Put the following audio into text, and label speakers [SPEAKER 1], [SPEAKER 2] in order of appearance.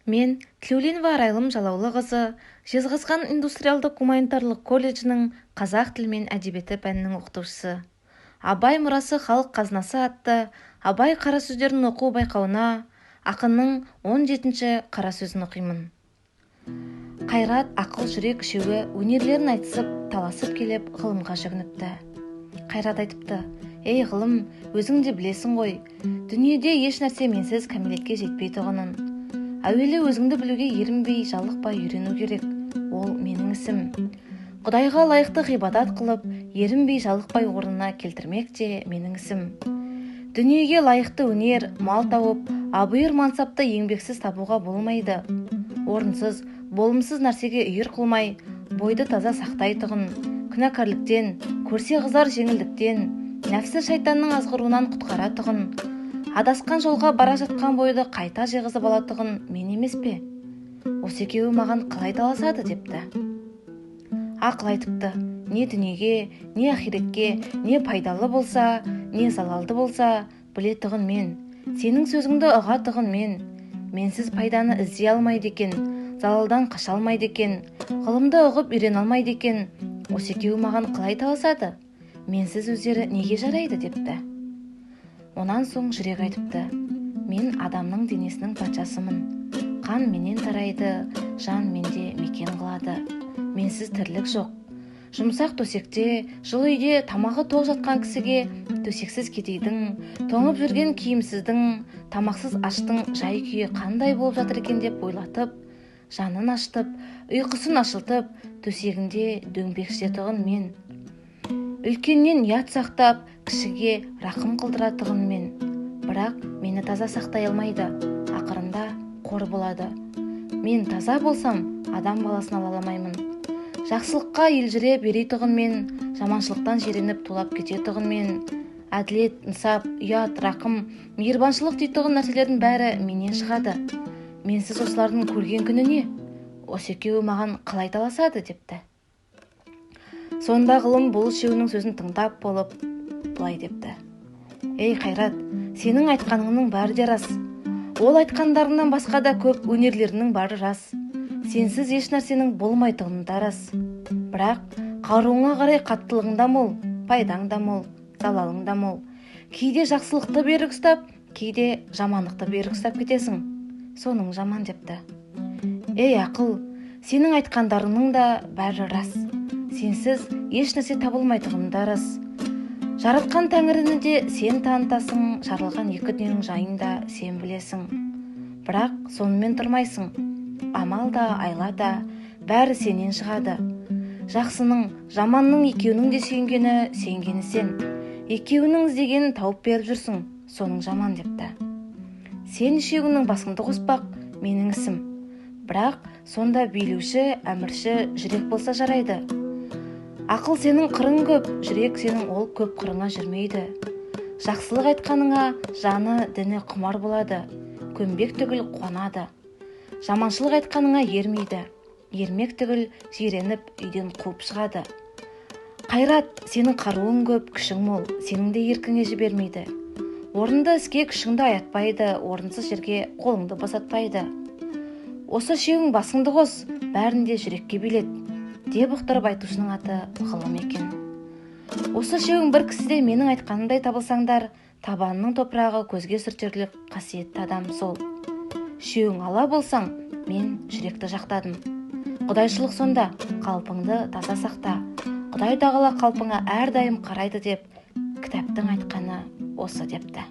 [SPEAKER 1] Мен Тлеуленова Арайлым Жалаулықызы Жезқазған индустриалдық-гуманитарлық колледжінің қазақ тілі мен әдебиеті пәнінің оқытушысы. Абай мұрасы халық қазынасы атты Абай қара сөздерін оқу байқауына ақынның 17-ші қара сөзін оқимын. Қайрат, ақыл, жүрек үшеуі өнерлерін айтысып, таласып келіп ғылымға жүгініпті. Қайрат айтыпты: «Ей ғылым, өзің де білесің ғой, дүниеде еш нәрсе менсіз кәмелетке жетпейтұғынын. Әуелі өзіңді білуге ерінбей, жалықпай үйрену керек. Ол менің ісім. Құдайға лайықты ғибадат қылып, ерінбей, жалықпай орнына келтірмек те менің ісім. Дүниеге лайықты өнер, мал тауып, абыйыр мансапты еңбексіз табуға болмайды. Орынсыз, болымсыз нәрсеге үйір қылмай, бойды таза сақтайтұғын, күнәкарліктен, көрсе қызар жеңілдіктен, нәпсі шайтанның азғыруынан құтқаратұғын, адасқан жолға бара жатқан бойды қайта жиғызып алатұғын мен емес пе? Осы екеуі маған қалай таласады?» депті. Ақыл айтыпты: «Не дүниеге, не ахиретке, не пайдалы болса, не залалды болса, білетұғын мен, сенің сөзіңді ұғатұғын мен. Менсіз пайданы іздей алмайды екен, залалдан қаша алмайды екен, ғылымды ұғып үйрене алмайды екен. Осы екеуі маған қалай таласады? Менсіз өздері неге жарайды?» депті. Онан соң жүрек айтыпты: «Мен адамның денесінің патшасымын. Қан менен тарайды, жан менде мекен қылады. Менсіз тірлік жоқ. Жұмсақ төсекте, жылы үйде тамағы тоқ жатқан кісіге төсексіз кедейдің, тоңып жүрген киімсіздің, тамақсыз аштың жай күйі қандай болып жатыр екен деп ойлатып, жанын аштып, ұйқысын ашылтып, төсегінде дөңбекшітетұғын мен. Үлкеннен ұят сақтап, кішіге рақым қылдыратұғын мен. Бірақ мені таза сақтай алмайды, ақырында қор болады. Мен таза болсам, адам баласын ала алмаймын. Жақсылыққа елжіре берейтұғын мен, жаманшылықтан жереніп тулап кететұғын мен. Әділет, инсап, ұят, рақым, мейірбаншылық дейтұғын нәрселердің бәрі менен шығады. Менсіз осылардың көрген күні не? Осы екеуі маған қалай таласады?» депті. Сонда ғылым бұл үшеуінің сөзін тыңдап болып былай депті: «Ей Қайрат, сенің айтқаныңның бәрі де рас. Ол айтқандарынан басқа да көп өнерлерінің бары рас. Сенсіз еш нәрсенің болмайтығының да рас. Бірақ қаруыңа қарай қаттылығың да мол, пайдаң да мол, залалың да мол. Кейде жақсылықты берік ұстап, кейде жамандықты берік ұстап кетесің. Соның жаман» депті. «Ей ақыл, сенің айтқандарыңның да бәрі рас. Сенсіз еш нәрсе табылмайтығың да рас. Жаратқан Тәңіріні де сен танытасың, жаралған екі дүниенің жайын да сен білесің. Бірақ сонымен тұрмайсың. Амал да, айла да, бәрі сенен шығады. Жақсының, жаманның екеуінің де сенгені сен. Екеуінің іздегенін тауып беріп жүрсің, соның жаман» депті. «Сен үшеуінің басыңды қоспақ менің ісім. Бірақ сонда билеуші, әмірші жүрек болса жарайды. Ақыл сенің қырың көп, жүрек сенің ол көп қырыңа жүрмейді. Жақсылық айтқаныңа жаны, діні құмар болады, көнбек түгіл қуанады. Жаманшылық айтқаныңа ермейді, ермек түгіл жиреніп үйден қуып шығады. Қайрат, сенің қаруың көп, күшің мол, сенің де еркіңе жібермейді. Орынды іске күшіңді аятпайды, орынсыз жерге қолыңды босатпайды. Осы үшеуің басыңды қос, бәрінде жүрекке билет» деп ұқтырып айтушының аты ғылым екен. «Осы үшеуің бір кісіде менің айтқанымдай табылсаңдар, табанының топырағы көзге сүртерлік қасиетті адам сол. Үшеуің ала болсаң, мен жүректі жақтадым. Құдайшылық сонда, қалпыңды таза сақта. Құдай тағала қалпыңа әрдайым қарайды» деп кітаптың айтқаны осы депті.